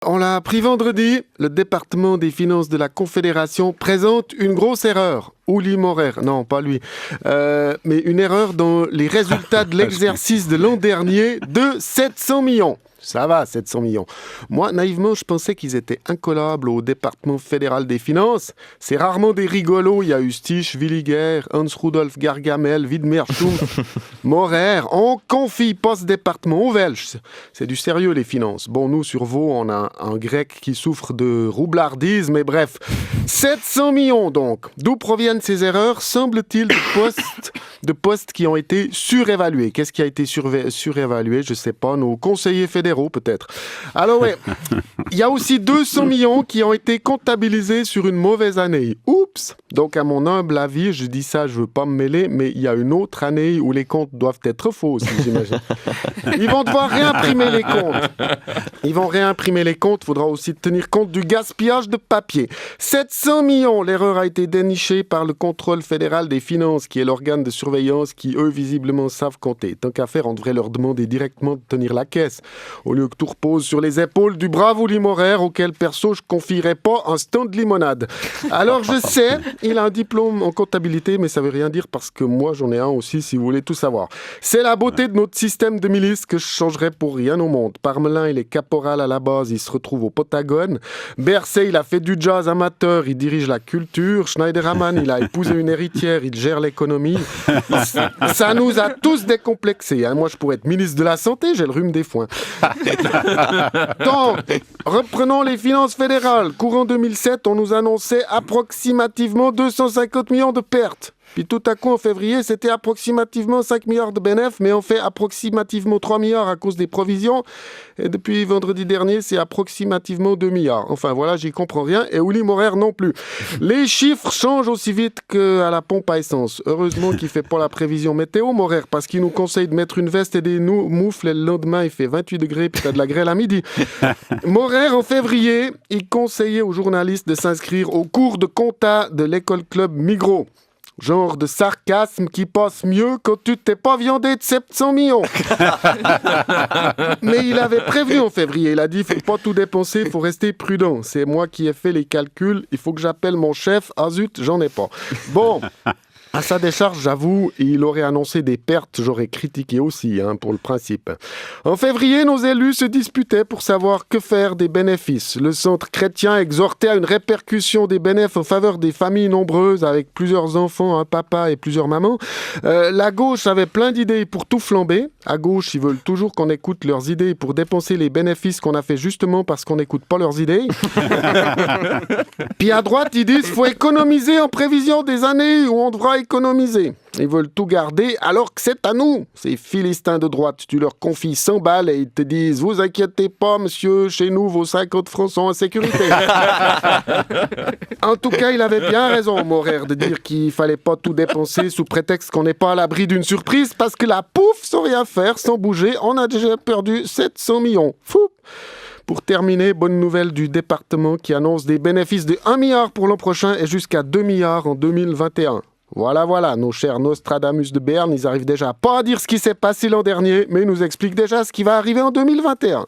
On l'a appris vendredi, le département des finances de la Confédération présente une grosse erreur. Uli Maurer, non pas lui, mais une erreur dans les résultats de l'exercice de l'an dernier de 700 millions. Ça va, 700 millions. Moi, naïvement, je pensais qu'ils étaient incollables au département fédéral des finances. C'est rarement des rigolos. Il y a eu Stich, Williger, Hans-Rudolf Gargamel, Widmer Stumpf, Maurer. On confie pas ce département aux Welsh. C'est du sérieux, les finances. Bon, nous, sur Vaud, on a un grec qui souffre de roublardise, mais bref. 700 millions, donc. D'où proviennent ces erreurs? Semble-t-il de postes qui ont été surévalués. Qu'est-ce qui a été surévalué? Je sais pas. Nos conseillers fédéraux, peut-être. Alors, ouais. Il y a aussi 200 millions qui ont été comptabilisés sur une mauvaise année. Oups! Donc, à mon humble avis, je dis ça, je veux pas me mêler, mais il y a une autre année où les comptes doivent être faux aussi, j'imagine. Ils vont devoir réimprimer les comptes. Il faudra aussi tenir compte du gaspillage de papier. 700 millions, l'erreur a été dénichée par le contrôle fédéral des finances, qui est l'organe de surveillance qui, eux, visiblement savent compter. Tant qu'à faire, on devrait leur demander directement de tenir la caisse, au lieu que tout repose sur les épaules du brave Uli Maurer, auquel perso je confierais pas un stand de limonade. Alors je sais, il a un diplôme en comptabilité, mais ça veut rien dire parce que moi j'en ai un aussi, si vous voulez tout savoir. C'est la beauté de notre système de milice que je changerais pour rien au monde. Parmelin, il est caporal à la base, il se retrouve au Pentagone. Berset, il a fait du jazz amateur, il dirige la culture. Schneiderman, il a épousé une héritière, il gère l'économie. Ça nous a tous décomplexés. Hein. Moi, je pourrais être ministre de la Santé, j'ai le rhume des foins. Donc, reprenons les finances fédérales. Courant 2007, on nous annonçait approximativement 250 millions de pertes. Puis tout à coup, en février, c'était approximativement 5 milliards de bénéfices, mais on fait approximativement 3 milliards à cause des provisions. Et depuis vendredi dernier, c'est approximativement 2 milliards. Enfin voilà, j'y comprends rien. Et Uli Maurer non plus. Les chiffres changent aussi vite qu'à la pompe à essence. Heureusement qu'il ne fait pas la prévision météo, Maurer, parce qu'il nous conseille de mettre une veste et des moufles. Et le lendemain, il fait 28 degrés, puis t'as de la grêle à midi. Maurer, en février, il conseillait aux journalistes de s'inscrire au cours de compta de l'école club Migros. Genre de sarcasme qui passe mieux quand tu t'es pas viandé de 700 millions. Mais il avait prévenu en février. Il a dit, faut pas tout dépenser, faut rester prudent. C'est moi qui ai fait les calculs. Il faut que j'appelle mon chef. Ah zut, j'en ai pas. Bon. À sa décharge, j'avoue, il aurait annoncé des pertes, j'aurais critiqué aussi, pour le principe. En février, nos élus se disputaient pour savoir que faire des bénéfices. Le centre chrétien exhortait à une répercussion des bénéfices en faveur des familles nombreuses avec plusieurs enfants, un papa et plusieurs mamans. La gauche avait plein d'idées pour tout flamber. À gauche, ils veulent toujours qu'on écoute leurs idées pour dépenser les bénéfices qu'on a fait justement parce qu'on n'écoute pas leurs idées. Puis à droite, ils disent qu'il faut économiser en prévision des années où on devra économiser. Ils veulent tout garder alors que c'est à nous. Ces philistins de droite, tu leur confies 100 balles et ils te disent « Vous inquiétez pas, monsieur, chez nous, vos 50 francs sont en sécurité. » En tout cas, il avait bien raison, Maurer, de dire qu'il fallait pas tout dépenser sous prétexte qu'on n'est pas à l'abri d'une surprise parce que la pouf, sans rien faire, sans bouger, on a déjà perdu 700 millions. Fou! Pour terminer, bonne nouvelle du département qui annonce des bénéfices de 1 milliard pour l'an prochain et jusqu'à 2 milliards en 2021. Voilà, nos chers Nostradamus de Berne, ils arrivent déjà pas à dire ce qui s'est passé l'an dernier, mais ils nous expliquent déjà ce qui va arriver en 2021.